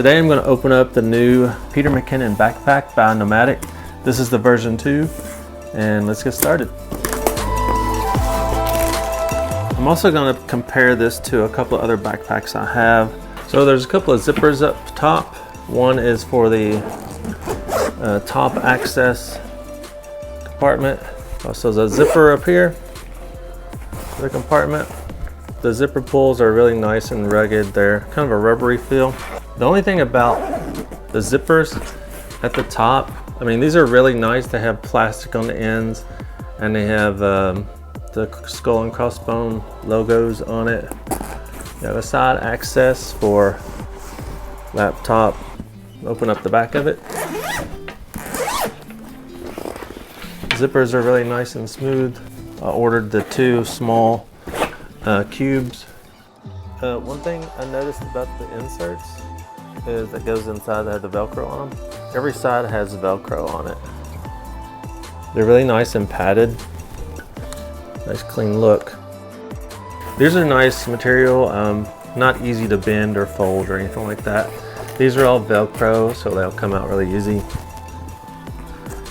Today I'm going to open up the new Peter McKinnon backpack by NOMATIC. This is the version 2, and let's get started. I'm also going to compare this to a couple of other backpacks I have. So there's a couple of zippers up top. One is for the top access compartment. Also there's a zipper up here for the compartment. The zipper pulls are really nice and rugged. They're kind of a rubbery feel. The only thing about the zippers at the top, I mean, these are really nice. They have plastic on the ends, and they have the skull and crossbone logos on it. You have a side access for laptop. Open up the back of it. Zippers are really nice and smooth. I ordered the 2 small cubes. One thing I noticed about the inserts is that goes inside, they have the Velcro on them. Every side has Velcro on it. They're really nice and padded. Nice clean look. These are nice material, not easy to bend or fold or anything like that. These are all Velcro, so they'll come out really easy.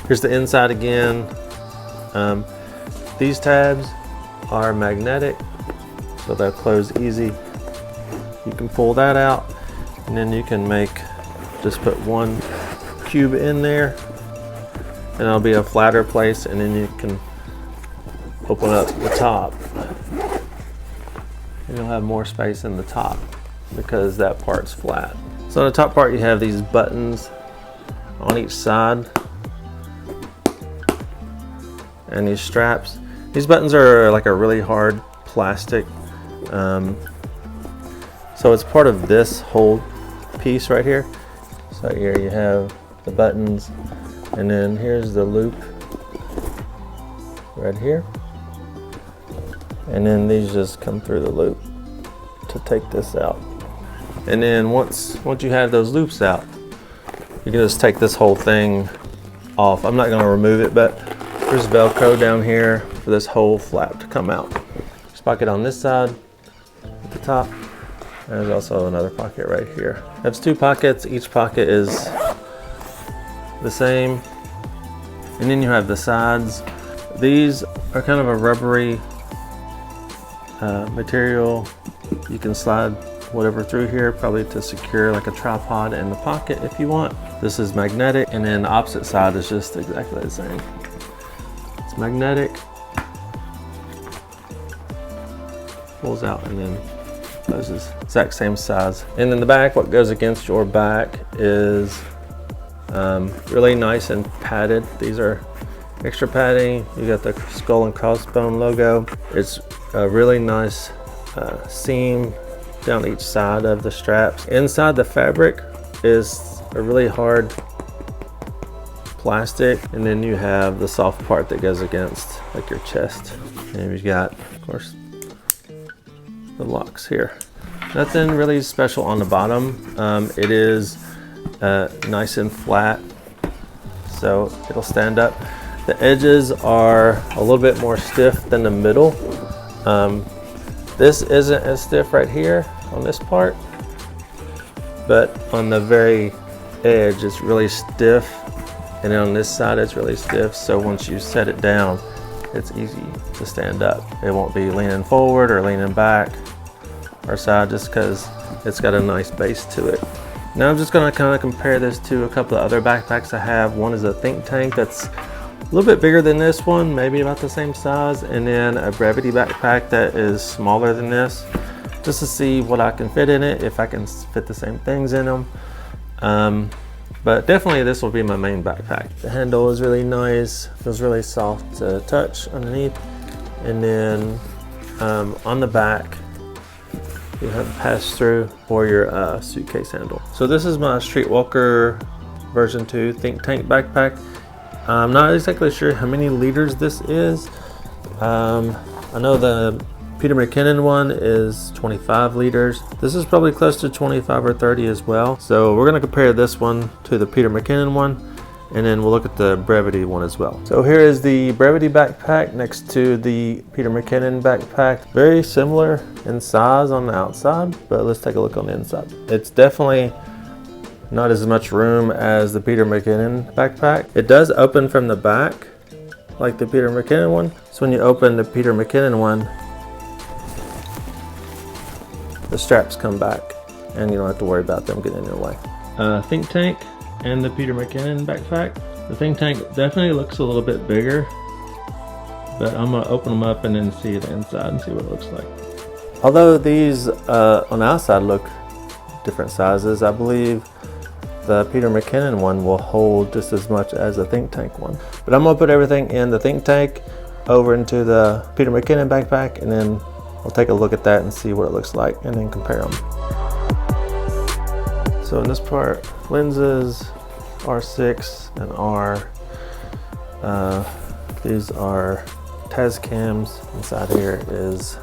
Here's the inside again. These tabs are magnetic, so they'll close easy. You can pull that out, and then you can just put 1 cube in there, and it'll be a flatter place, and then you can open up the top. And you'll have more space in the top because that part's flat. So on the top part you have these buttons on each side and these straps. These buttons are like a really hard plastic. So it's part of this whole piece right here. So here you have the buttons, and then here's the loop right here. And then these just come through the loop to take this out. And then once you have those loops out, you can just take this whole thing off. I'm not gonna remove it, but there's Velcro down here for this whole flap to come out. There's a pocket on this side at the top. And there's also another pocket right here. It has 2 pockets. Each pocket is the same. And then you have the sides. These are kind of a rubbery material. You can slide whatever through here, probably to secure like a tripod in the pocket if you want. This is magnetic, and then the opposite side is just exactly the same. It's magnetic, pulls out and then closes. Exact same size. And in the back, what goes against your back is really nice and padded. These are extra padding. You got the skull and crossbone logo. It's a really nice seam down each side of the straps. Inside the fabric is a really hard plastic, and then you have the soft part that goes against like your chest. And you've got, of course, the locks here. Nothing really special on the bottom. It is nice and flat, so it'll stand up. The edges are a little bit more stiff than the middle. This isn't as stiff right here on this part, but on the very edge it's really stiff, and then on this side it's really stiff, so once you set it down it's easy to stand up. It won't be leaning forward or leaning back or side, just because it's got a nice base to it. Now I'm just going to kind of compare this to a couple of other backpacks I have. One is a Think Tank that's a little bit bigger than this one, maybe about the same size, and then a Brevite backpack that is smaller than this, just to see what I can fit in it, if I can fit the same things in them. But definitely this will be my main backpack. The handle is really nice, feels really soft to touch underneath, and then on the back you have pass-through for your suitcase handle. So this is my Streetwalker version 2 Think Tank backpack. I'm not exactly sure how many liters this is. I know the Peter McKinnon one is 25 liters. This is probably close to 25 or 30 as well. So we're gonna compare this one to the Peter McKinnon one, and then we'll look at the Brevite one as well. So here is the Brevite backpack next to the Peter McKinnon backpack. Very similar in size on the outside, but let's take a look on the inside. It's definitely not as much room as the Peter McKinnon backpack. It does open from the back, like the Peter McKinnon one. So when you open the Peter McKinnon one, the straps come back and you don't have to worry about them getting in your way. Think Tank and the Peter McKinnon backpack. The Think Tank definitely looks a little bit bigger, but I'm gonna open them up and then see the inside and see what it looks like. Although these on the outside look different sizes, I believe the Peter McKinnon one will hold just as much as the Think Tank one. But I'm gonna put everything in the Think Tank over into the Peter McKinnon backpack, and then I'll take a look at that and see what it looks like and then compare them. So in this part, lenses, R6 and R. These are Tascams. Inside here is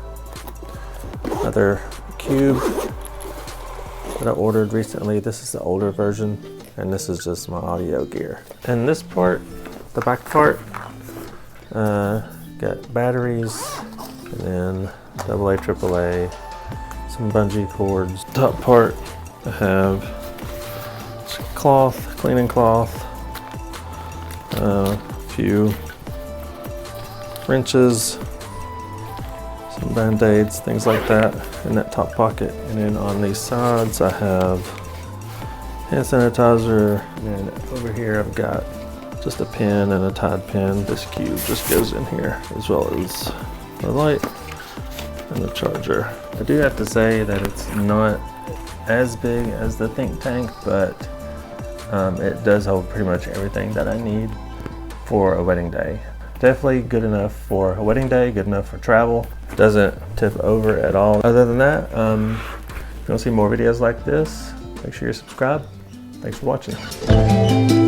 another cube that I ordered recently. This is the older version, and this is just my audio gear. And this part, the back part, got batteries, and then AA, AAA, some bungee cords. Top part, I have cloth, cleaning cloth, a few wrenches, some band-aids, things like that in that top pocket. And then on these sides I have hand sanitizer, and then over here I've got just a pen and a Tide pen. This cube just goes in here, as well as the light and the charger. I do have to say that it's not as big as the Think Tank, but it does hold pretty much everything that I need for a wedding day. Definitely good enough for a wedding day, good enough for travel. Doesn't tip over at all. Other than that, if you want to see more videos like this, make sure you're subscribed. Thanks for watching.